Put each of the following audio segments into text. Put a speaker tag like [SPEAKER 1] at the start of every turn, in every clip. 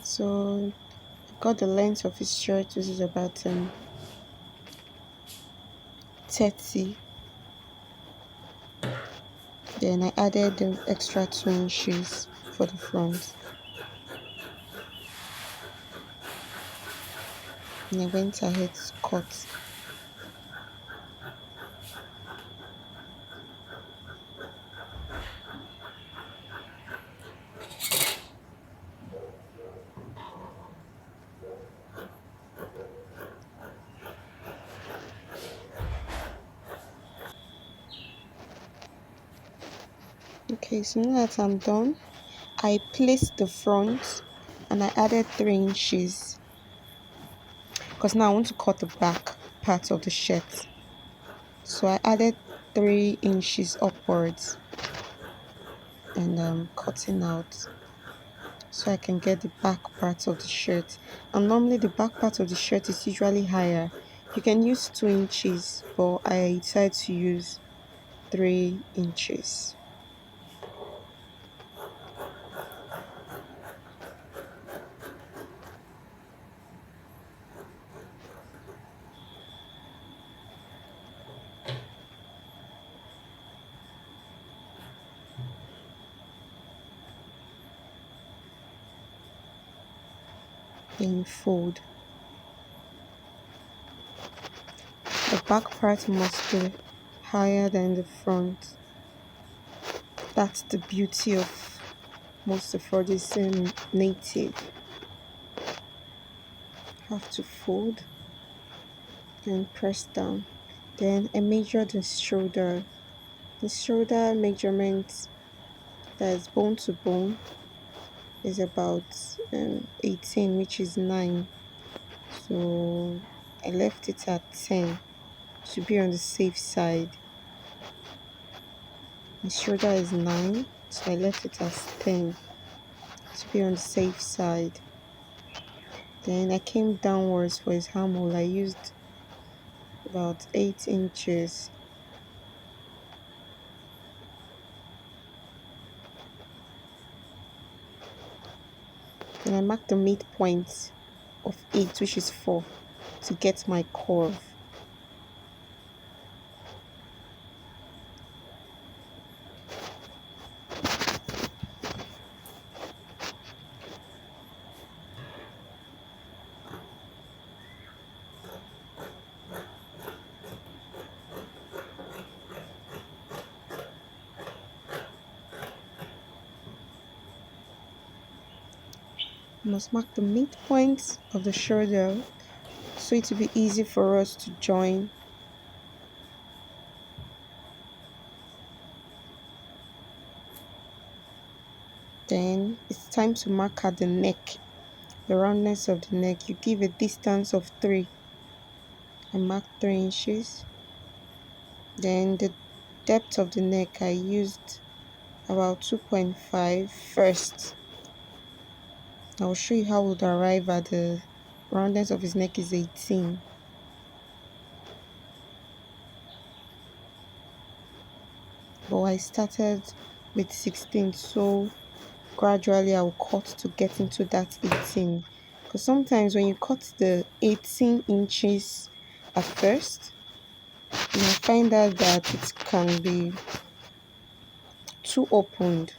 [SPEAKER 1] So I got the length of his shirt, which is about 30. Then I added the extra 2 inches for the front. And I went ahead to cut. Okay, so now that I'm done, I placed the front and I added 3 inches because now I want to cut the back part of the shirt. So I added 3 inches upwards and cutting out so I can get the back part of the shirt. And normally the back part of the shirt is usually higher. You can use 2 inches, but I decided to use 3 inches. Then fold. The back part must be higher than the front. That's the beauty of most of all this native. Have to fold and press down. Then I measure the shoulder. The shoulder measurement, that is bone to bone, is about 18, which is 9. So I left it at 10 to be on the safe side. My shoulder is 9, so I left it as 10 to be on the safe side. Then I came downwards for his armhole. I used about 8 inches. Then I marked the midpoint of 8, which is 4, to get my curve. We must mark the midpoint of the shoulder so it will be easy for us to join. Then it's time to mark at the neck, the roundness of the neck. You give a distance of 3. I marked 3 inches. Then the depth of the neck, I used about 2.5 first. I will show you how we'll arrive at the roundness of his neck is 18. But I started with 16, so gradually I will cut to get into that 18. Because sometimes when you cut the 18 inches at first, you might find out that it can be too opened.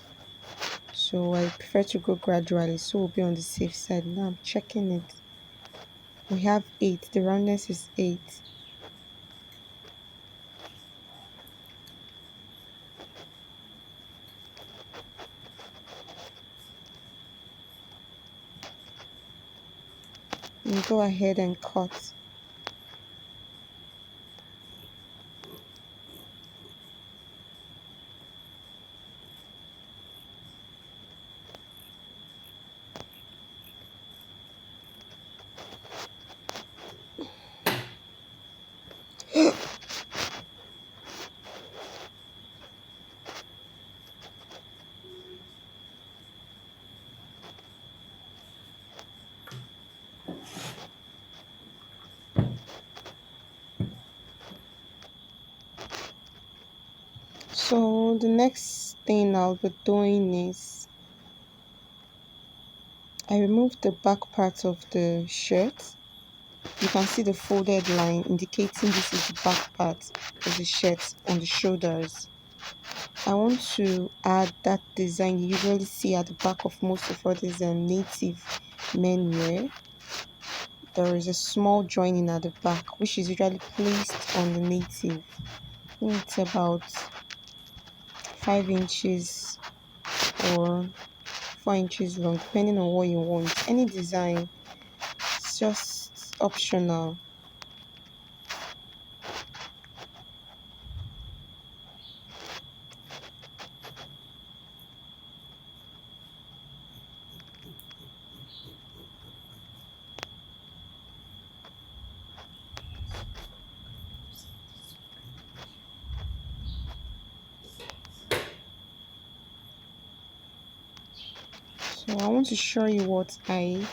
[SPEAKER 1] So I prefer to go gradually, so we'll be on the safe side. Now I'm checking it. We have 8. The roundness is 8. And go ahead and cut. So the next thing I'll be doing is I removed the back part of the shirt. You can see the folded line indicating this is the back part of the shirt on the shoulders. I want to add that design you usually see at the back of most of all these native men wear. There is a small joining at the back which is usually placed on the native. I think it's about 5 inches or 4 inches long, depending on what you want. Any design, it's just optional. So I want to show you what I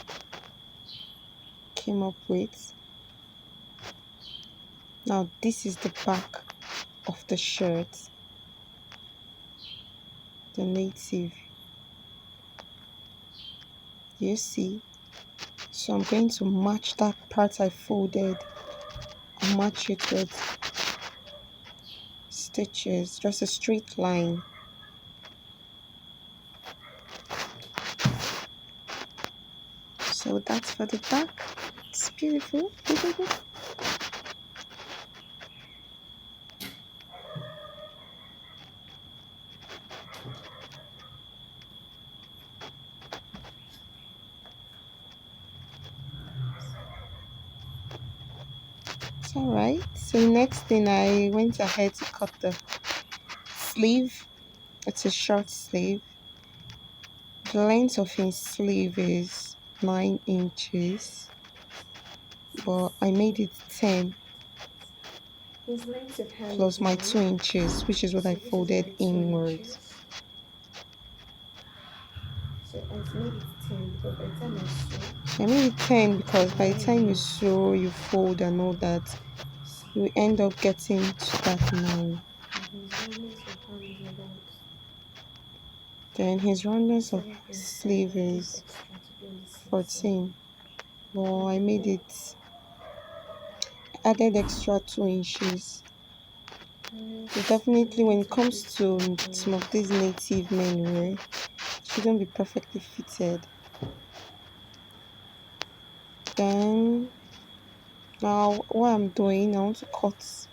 [SPEAKER 1] came up with. Now this is the back of the shirt, the native. You see? So I'm going to match that part I folded and match it with stitches, just a straight line. So that's for the back. It's beautiful. It's alright. So next thing, I went ahead to cut the sleeve. It's a short sleeve. The length of his sleeve is 9 inches, but I made it 10
[SPEAKER 2] His length of hand
[SPEAKER 1] plus
[SPEAKER 2] is
[SPEAKER 1] my
[SPEAKER 2] 9,
[SPEAKER 1] 2 inches, which is what
[SPEAKER 2] so
[SPEAKER 1] I
[SPEAKER 2] this is my
[SPEAKER 1] folded
[SPEAKER 2] 2
[SPEAKER 1] inwards.
[SPEAKER 2] inches. So I made it 10 because by the time I sew,
[SPEAKER 1] So I made it 10 because
[SPEAKER 2] the
[SPEAKER 1] by the time
[SPEAKER 2] line
[SPEAKER 1] you
[SPEAKER 2] ends.
[SPEAKER 1] sew, you fold and all that, you end up getting to that 9.
[SPEAKER 2] And his roundness of hand is about
[SPEAKER 1] Then his roundness of
[SPEAKER 2] 7.5.
[SPEAKER 1] sleeve
[SPEAKER 2] I did
[SPEAKER 1] is
[SPEAKER 2] extra to be on the safe side.
[SPEAKER 1] 14. But I made it, added extra 2 inches. So
[SPEAKER 2] I
[SPEAKER 1] definitely
[SPEAKER 2] made
[SPEAKER 1] when
[SPEAKER 2] it
[SPEAKER 1] it
[SPEAKER 2] a
[SPEAKER 1] comes
[SPEAKER 2] bit
[SPEAKER 1] to some
[SPEAKER 2] longer.
[SPEAKER 1] of these native men wear, it shouldn't be perfectly fitted. Then now what I'm doing, I want to cut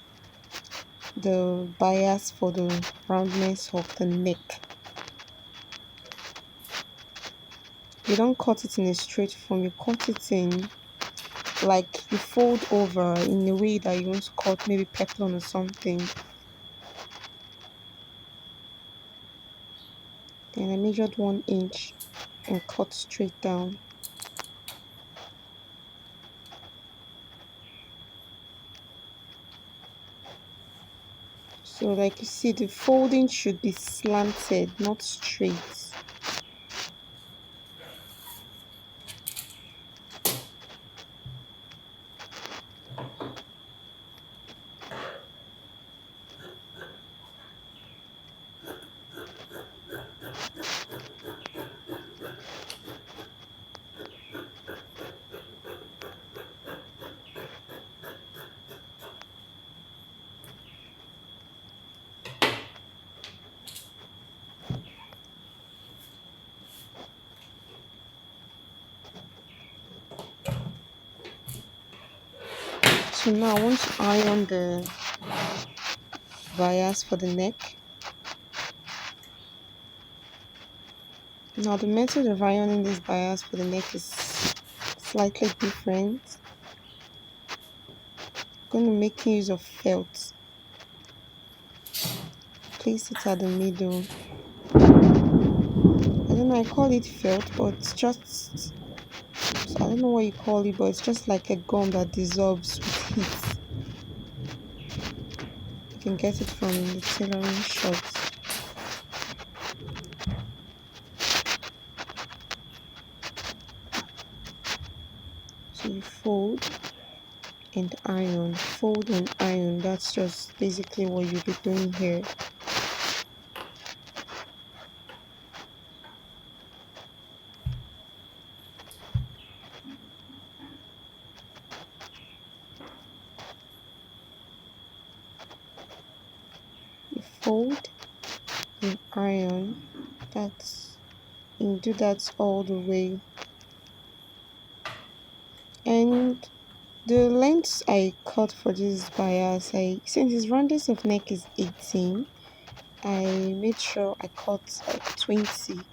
[SPEAKER 1] the bias for the roundness of the neck. You don't cut it in a straight form, you cut it in like you fold over in a way that you want to cut maybe peplum or something. Then I measured 1 inch and cut straight down. So like you see, the folding should be slanted, not straight. So now I want to iron the bias for the neck. Now the method of ironing this bias for the neck is slightly different. I'm going to make use of felt. Place it at the middle. I don't know, I call it felt, but it's just, I don't know what you call it, but it's just like a gum that dissolves with heat. You can get it from the tailoring shops. So you fold and iron, fold and iron. That's just basically what you'll be doing here. fold, you iron. That's you do that all the way. And the length I cut for this bias, I since his radius of neck is 18, I made sure I cut like 20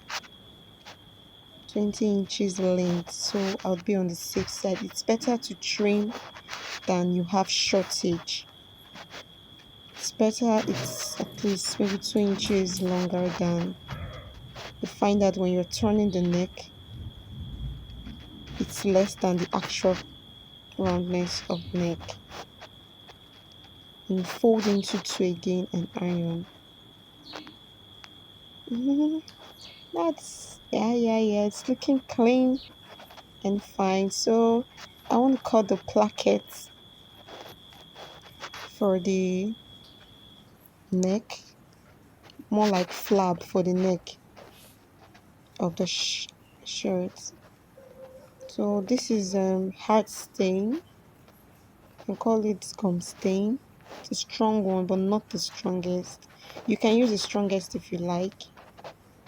[SPEAKER 1] inches length, so I'll be on the safe side. It's better to trim than you have shortage. It's better it's at least maybe 2 inches longer than you find that when you're turning the neck, it's less than the actual roundness of neck. And fold into two again and iron. Mhm. That's yeah. It's looking clean and fine. So I want to cut the placket for the neck, more like flap for the neck of the shirt. So this is heart stain. You can call it gum stain. It's a strong one, but not the strongest. You can use the strongest if you like.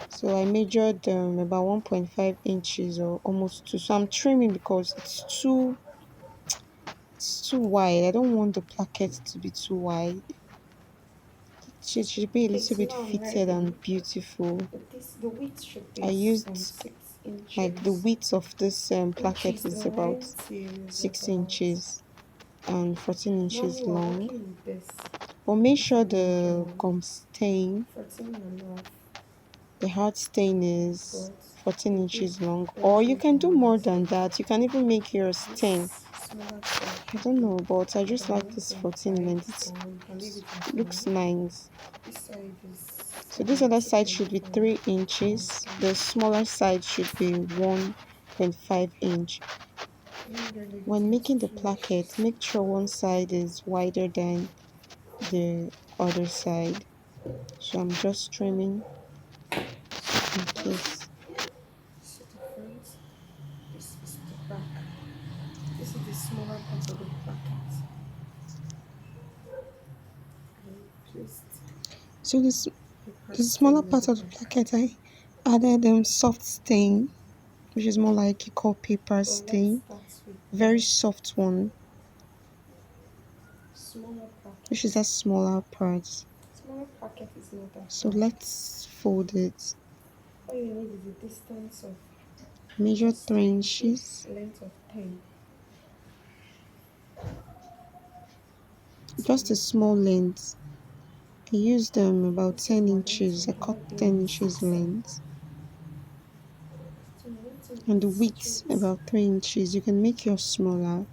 [SPEAKER 1] So I measured about 1.5 inches or almost two. So I'm trimming because it's too wide. I don't want the placket to be too wide. It should be a
[SPEAKER 2] Okay,
[SPEAKER 1] little
[SPEAKER 2] so
[SPEAKER 1] bit
[SPEAKER 2] now I'm
[SPEAKER 1] fitted
[SPEAKER 2] ready.
[SPEAKER 1] and beautiful.
[SPEAKER 2] The width should
[SPEAKER 1] I
[SPEAKER 2] be some
[SPEAKER 1] used like the
[SPEAKER 2] 6 inches.
[SPEAKER 1] width of this placket
[SPEAKER 2] Inches,
[SPEAKER 1] is
[SPEAKER 2] the
[SPEAKER 1] about
[SPEAKER 2] length is
[SPEAKER 1] 6
[SPEAKER 2] about.
[SPEAKER 1] inches and 14
[SPEAKER 2] Normally
[SPEAKER 1] inches
[SPEAKER 2] we're
[SPEAKER 1] long.
[SPEAKER 2] working with this.
[SPEAKER 1] But make
[SPEAKER 2] This
[SPEAKER 1] sure
[SPEAKER 2] is the major
[SPEAKER 1] the
[SPEAKER 2] one.
[SPEAKER 1] gum stain,
[SPEAKER 2] 14 and a half.
[SPEAKER 1] the hard stain is
[SPEAKER 2] But
[SPEAKER 1] 14
[SPEAKER 2] the width
[SPEAKER 1] inches long. Or you
[SPEAKER 2] varies
[SPEAKER 1] can do
[SPEAKER 2] from
[SPEAKER 1] more
[SPEAKER 2] one to
[SPEAKER 1] than that. You can even make yours 10.
[SPEAKER 2] this smaller side
[SPEAKER 1] I
[SPEAKER 2] should
[SPEAKER 1] don't
[SPEAKER 2] be
[SPEAKER 1] know, but I just
[SPEAKER 2] about
[SPEAKER 1] like this 14
[SPEAKER 2] 1.5,
[SPEAKER 1] length.
[SPEAKER 2] or you can leave it
[SPEAKER 1] It
[SPEAKER 2] as
[SPEAKER 1] looks
[SPEAKER 2] 1.
[SPEAKER 1] nice.
[SPEAKER 2] This side is
[SPEAKER 1] So this
[SPEAKER 2] about
[SPEAKER 1] other side should be
[SPEAKER 2] 2.5
[SPEAKER 1] 3
[SPEAKER 2] or
[SPEAKER 1] inches.
[SPEAKER 2] 3.
[SPEAKER 1] The smaller side should be 1.5 inch.
[SPEAKER 2] Let me leave it
[SPEAKER 1] When
[SPEAKER 2] at
[SPEAKER 1] making the
[SPEAKER 2] 2
[SPEAKER 1] placket,
[SPEAKER 2] inches.
[SPEAKER 1] make sure one side is wider than the other side. So I'm just trimming in case.
[SPEAKER 2] This is the front. This is the back. This is the smaller part of the placket. I placed
[SPEAKER 1] So this
[SPEAKER 2] paper
[SPEAKER 1] the smaller
[SPEAKER 2] stain at
[SPEAKER 1] part
[SPEAKER 2] the
[SPEAKER 1] of the
[SPEAKER 2] back.
[SPEAKER 1] placket, I added soft stain, which is more like you call paper
[SPEAKER 2] But let's
[SPEAKER 1] stain.
[SPEAKER 2] start with
[SPEAKER 1] Very
[SPEAKER 2] the
[SPEAKER 1] soft one,
[SPEAKER 2] smaller
[SPEAKER 1] which is
[SPEAKER 2] placket.
[SPEAKER 1] that smaller part.
[SPEAKER 2] Smaller placket is not that
[SPEAKER 1] So
[SPEAKER 2] hard.
[SPEAKER 1] let's fold it.
[SPEAKER 2] All you need is a distance of
[SPEAKER 1] Measure
[SPEAKER 2] just
[SPEAKER 1] 3
[SPEAKER 2] 3 inches,
[SPEAKER 1] inches.
[SPEAKER 2] length of 10.
[SPEAKER 1] Just a small length. I used about
[SPEAKER 2] This is
[SPEAKER 1] 10
[SPEAKER 2] 1 inch, so
[SPEAKER 1] inches. I
[SPEAKER 2] it will
[SPEAKER 1] cut
[SPEAKER 2] not be on
[SPEAKER 1] 10
[SPEAKER 2] the
[SPEAKER 1] inches
[SPEAKER 2] safe side.
[SPEAKER 1] length.
[SPEAKER 2] So you need to
[SPEAKER 1] And the width
[SPEAKER 2] straight.
[SPEAKER 1] about 3 inches. You can make yours smaller.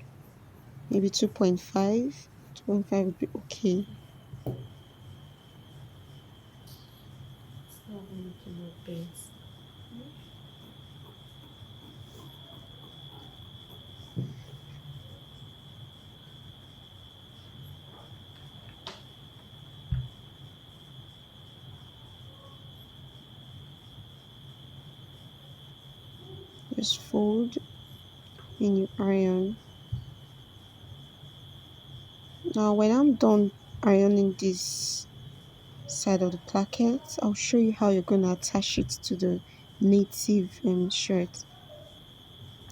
[SPEAKER 1] Maybe 2.5. 2.5 would be okay.
[SPEAKER 2] It's not even making more bends.
[SPEAKER 1] Just fold and you iron. Now when I'm done ironing this side of the placket, I'll show you how you're going to attach it to the native shirt.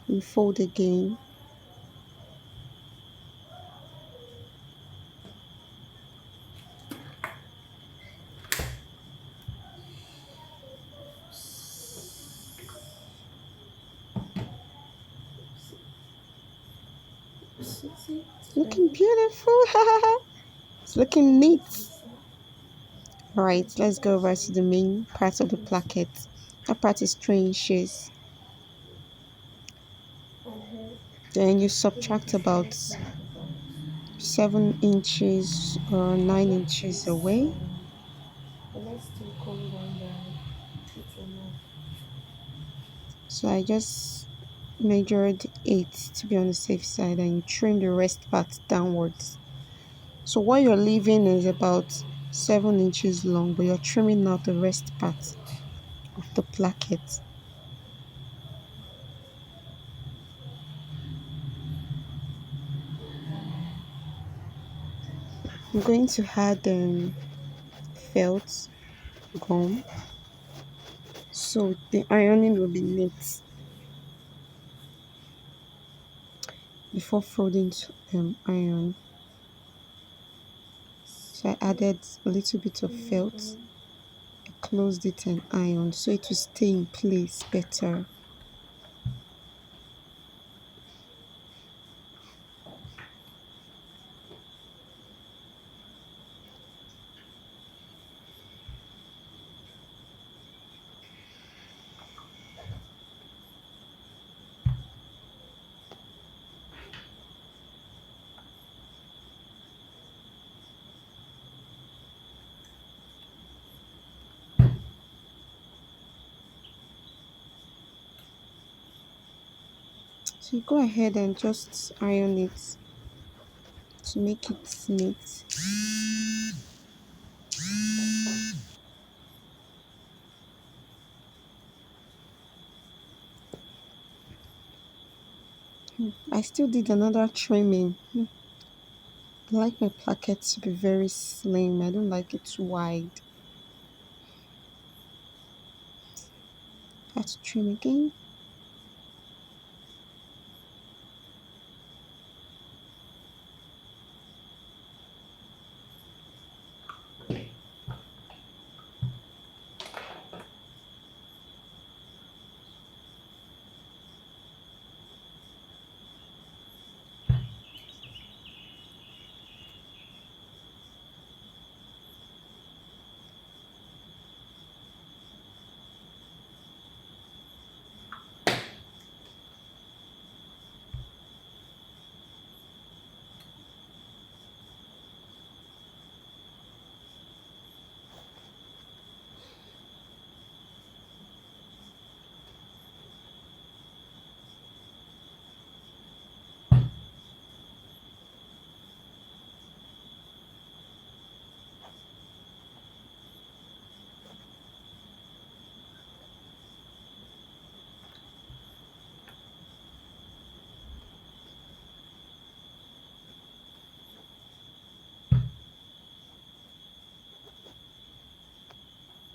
[SPEAKER 1] You fold again.
[SPEAKER 2] See, it's
[SPEAKER 1] Looking
[SPEAKER 2] ready.
[SPEAKER 1] beautiful. It's looking neat.
[SPEAKER 2] Inside.
[SPEAKER 1] All
[SPEAKER 2] Let
[SPEAKER 1] right,
[SPEAKER 2] me do
[SPEAKER 1] let's go over
[SPEAKER 2] this.
[SPEAKER 1] to the main part of the
[SPEAKER 2] Inside.
[SPEAKER 1] placket. That part is 3 inches.
[SPEAKER 2] Uh-huh.
[SPEAKER 1] Then you
[SPEAKER 2] Maybe
[SPEAKER 1] subtract
[SPEAKER 2] this
[SPEAKER 1] about
[SPEAKER 2] next one about
[SPEAKER 1] 7 inches or
[SPEAKER 2] I'd
[SPEAKER 1] nine
[SPEAKER 2] like
[SPEAKER 1] inches
[SPEAKER 2] this
[SPEAKER 1] away.
[SPEAKER 2] the next two come down by 8 and a half.
[SPEAKER 1] So I just measured 8 to be on the safe side, and you trim the rest part downwards. So what you're leaving is about 7 inches long, but you're trimming out the rest part of the placket. I'm going to add felt gum so the ironing will be neat before folding to iron. So I
[SPEAKER 2] So
[SPEAKER 1] added a little bit of
[SPEAKER 2] glue
[SPEAKER 1] felt,
[SPEAKER 2] gum.
[SPEAKER 1] I closed it and ironed so it will stay in place better. So you go ahead and just iron it to make it neat. I still did another trimming. I like my placket to be very slim. I don't like it too wide. I have to trim again.